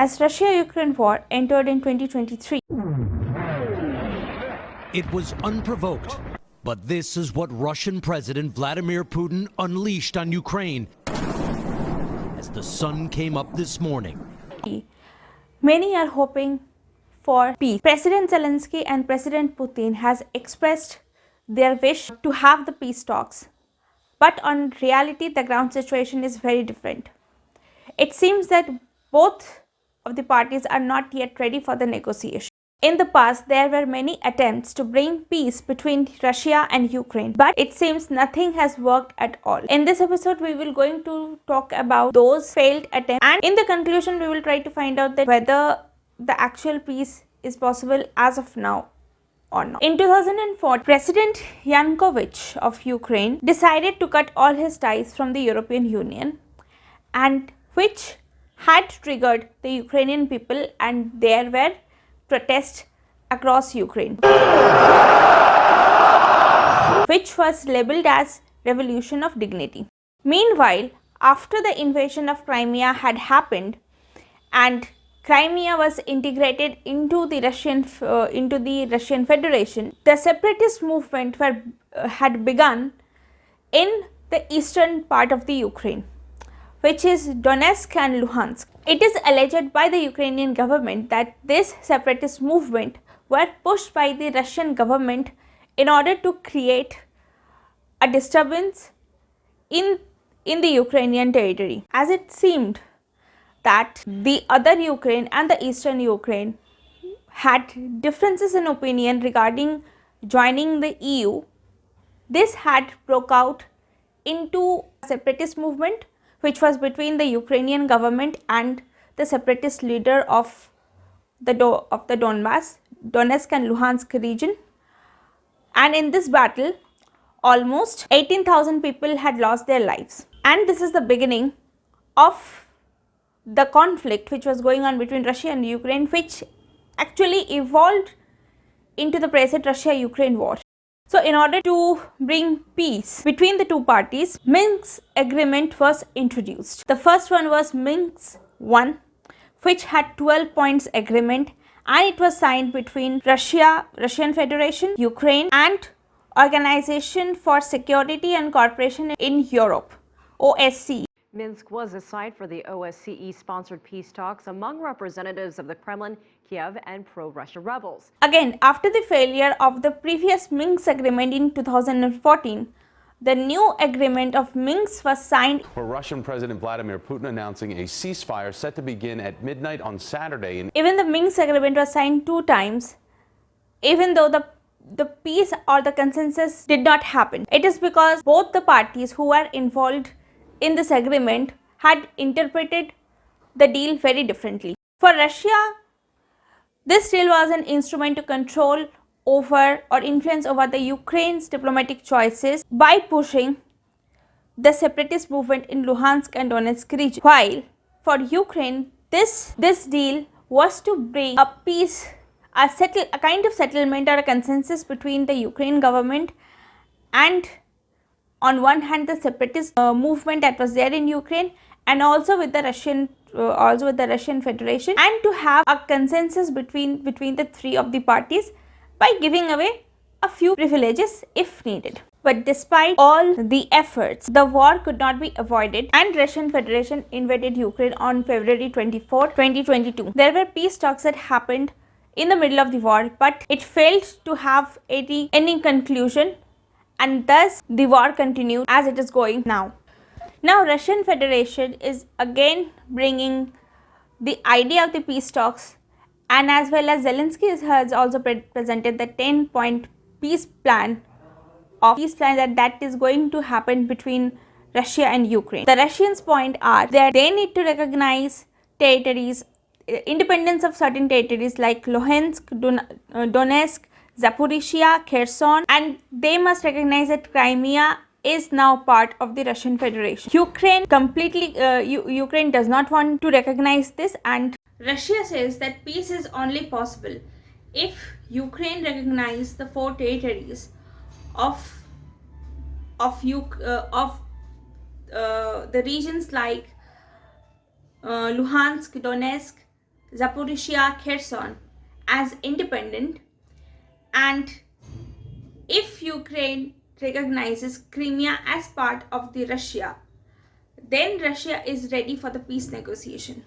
as Russia-Ukraine war entered in 2023. It was unprovoked, but this is what Russian President Vladimir Putin unleashed on Ukraine as the sun came up this morning. Many are hoping for peace. President Zelensky and President Putin has expressed their wish to have the peace talks. But on reality, the ground situation is very different. It seems that both of the parties are not yet ready for the negotiation. In the past, there were many attempts to bring peace between Russia and Ukraine, but it seems nothing has worked at all. In this episode, we will going to talk about those failed attempts, and in the conclusion, we will try to find out that whether the actual peace is possible as of now or not. In 2004, President Yanukovych of Ukraine decided to cut all his ties from the European Union, and which had triggered the Ukrainian people, and there were protests across Ukraine, which was labeled as Revolution of Dignity. Meanwhile, after the invasion of Crimea had happened and Crimea was integrated into the Russian Federation, the separatist movement had begun in the eastern part of the Ukraine, which is Donetsk and Luhansk. It is alleged by the Ukrainian government that this separatist movement were pushed by the Russian government in order to create a disturbance in the Ukrainian territory, as it seemed that the other Ukraine and the eastern Ukraine had differences in opinion regarding joining the EU. This had broke out into a separatist movement, which was between the Ukrainian government and the separatist leader of the Donbass, Donetsk and Luhansk region. And in this battle, almost 18,000 people had lost their lives. And this is the beginning of the conflict which was going on between Russia and Ukraine, which actually evolved into the present Russia-Ukraine war. So in order to bring peace between the two parties, Minsk agreement was introduced. The first one was Minsk 1, which had 12 points agreement, and it was signed between Russian Federation, Ukraine and Organization for Security and Cooperation in Europe, OSCE. Minsk was a site for the OSCE-sponsored peace talks among representatives of the Kremlin, Kiev, and pro-Russia rebels. Again, after the failure of the previous Minsk agreement in 2014, the new agreement of Minsk was signed, where Russian President Vladimir Putin announcing a ceasefire set to begin at midnight on Saturday. Even the Minsk agreement was signed 2 times, even though the peace or the consensus did not happen. It is because both the parties who were involved in this agreement had interpreted the deal very differently. For Russia, this deal was an instrument to control over or influence over the Ukraine's diplomatic choices by pushing the separatist movement in Luhansk and Donetsk region. While for Ukraine, this deal was to bring a peace, a kind of settlement or a consensus between the Ukraine government and, on one hand, the separatist movement that was there in Ukraine, and also with the Russian Federation, and to have a consensus between the 3 of the parties by giving away a few privileges if needed. But despite all the efforts, the war could not be avoided, and Russian Federation invaded Ukraine on February 24, 2022. There were peace talks that happened in the middle of the war, but it failed to have any conclusion, and thus the war continued as it is going now. Now Russian Federation is again bringing the idea of the peace talks, and as well as Zelensky has also presented the 10-point peace plan that is going to happen between Russia and Ukraine. The Russians' point are that they need to recognize territories, independence of certain territories like Luhansk, Donetsk, Zaporizhia, Kherson, and they must recognize that Crimea is now part of the Russian Federation. Ukraine does not want to recognize this, and Russia says that peace is only possible if Ukraine recognizes the 4 territories of the regions like Luhansk, Donetsk, Zaporizhia, Kherson as independent, and if Ukraine recognizes Crimea as part of the Russia, then Russia is ready for the peace negotiation.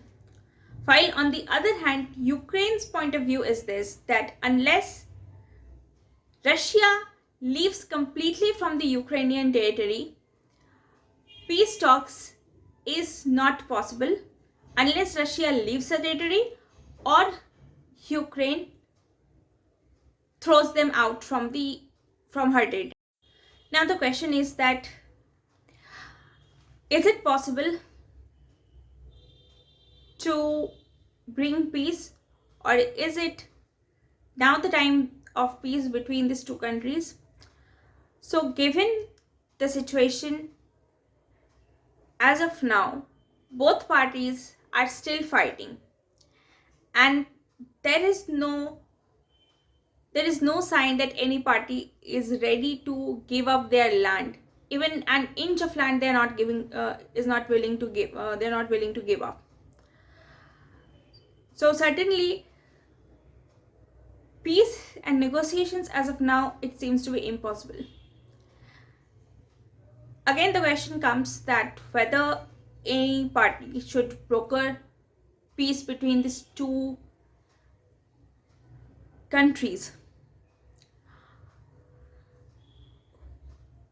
While on the other hand, Ukraine's point of view is this, that unless Russia leaves completely from the Ukrainian territory, peace talks is not possible unless Russia leaves the territory or Ukraine throws them out from her territory. Now the question is that, is it possible to bring peace, or is it now the time of peace between these two countries? So given the situation as of now, both parties are still fighting, and there is no sign that any party is ready to give up their land. Even an inch of land they're not willing to give up. So certainly peace and negotiations as of now, it seems to be impossible. Again, the question comes that whether any party should broker peace between these two countries.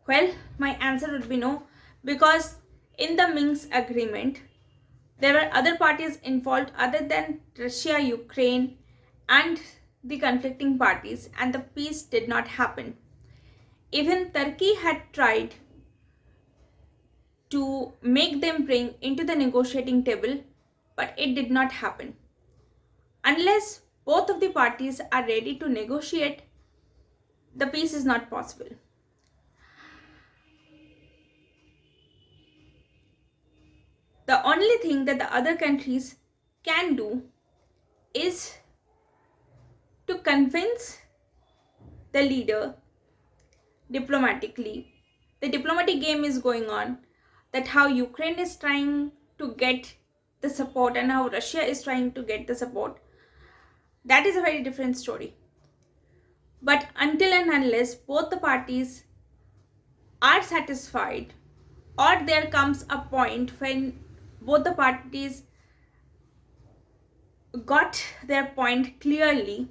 Well, my answer would be no, because in the Minsk agreement, there were other parties involved other than Russia, Ukraine, and the conflicting parties, and the peace did not happen. Even Turkey had tried to make them bring into the negotiating table, but it did not happen. Unless both of the parties are ready to negotiate, the peace is not possible. The only thing that the other countries can do is to convince the leader diplomatically. The diplomatic game is going on, that how Ukraine is trying to get the support and how Russia is trying to get the support. That is a very different story. But until and unless both the parties are satisfied, or there comes a point when both the parties got their point clearly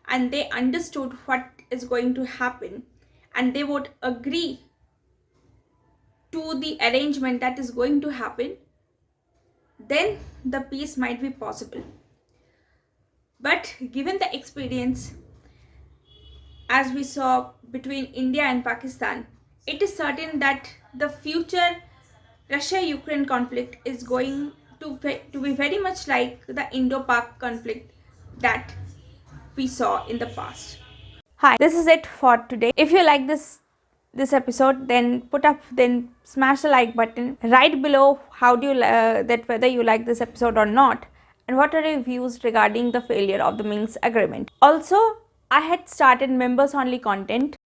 and they understood what is going to happen and they would agree to the arrangement that is going to happen, then the peace might be possible. But given the experience as we saw between India and Pakistan, it is certain that the future Russia-Ukraine conflict is going to be very much like the Indo-Pak conflict that we saw in the past. Hi, this is it for today. If you like this episode, then smash the like button. Write below how do you that whether you like this episode or not, and what are your views regarding the failure of the Minsk agreement. Also, I had started members only content